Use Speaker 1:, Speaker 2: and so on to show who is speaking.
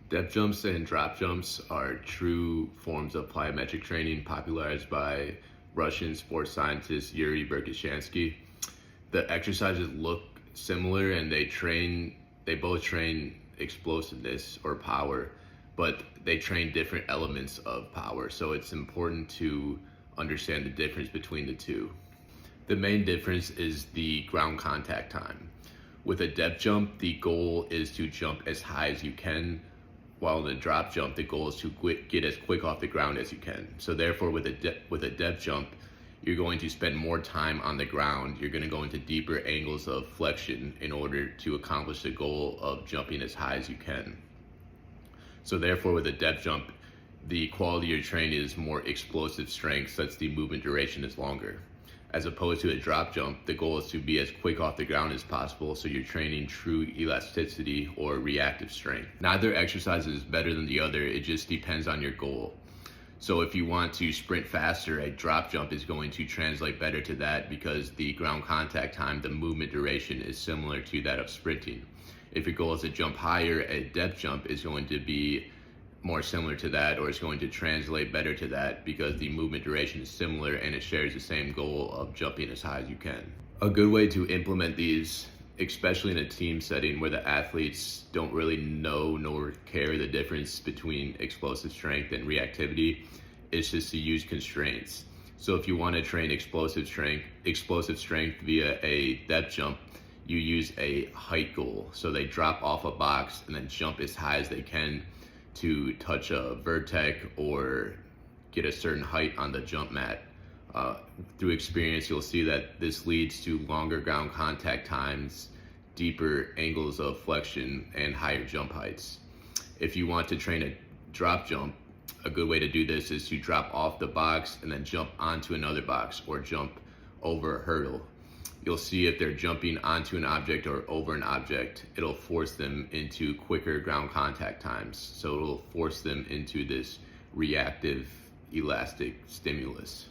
Speaker 1: Depth jumps and drop jumps are true forms of plyometric training popularized by Russian sports scientist Yuri Verkhoshansky. The exercises look similar and they both train explosiveness or power, but they train different elements of power. So it's important to understand the difference between the two. The main difference is the ground contact time. With a depth jump, the goal is to jump as high as you can, while in a drop jump, the goal is to get as quick off the ground as you can. So therefore, with a depth jump, you're going to spend more time on the ground. You're going to go into deeper angles of flexion in order to accomplish the goal of jumping as high as you can. So therefore, with a depth jump, the quality of your training is more explosive strength, such the movement duration is longer. As opposed to a drop jump, the goal is to be as quick off the ground as possible, so you're training true elasticity or reactive strength. Neither exercise is better than the other, it just depends on your goal. So if you want to sprint faster, a drop jump is going to translate better to that because the ground contact time, the movement duration is similar to that of sprinting. If your goal is to jump higher, a depth jump is going to be more similar to that, or it's going to translate better to that because the movement duration is similar and it shares the same goal of jumping as high as you can. A good way to implement these, especially in a team setting where the athletes don't really know nor care the difference between explosive strength and reactivity, is just to use constraints. So if you want to train explosive strength via a depth jump, you use a height goal. So they drop off a box and then jump as high as they can to touch a vertex or get a certain height on the jump mat. Through experience, you'll see that this leads to longer ground contact times, deeper angles of flexion, and higher jump heights. If you want to train a drop jump, a good way to do this is to drop off the box and then jump onto another box or jump over a hurdle. You'll see if they're jumping onto an object or over an object, it'll force them into quicker ground contact times. So it'll force them into this reactive, elastic stimulus.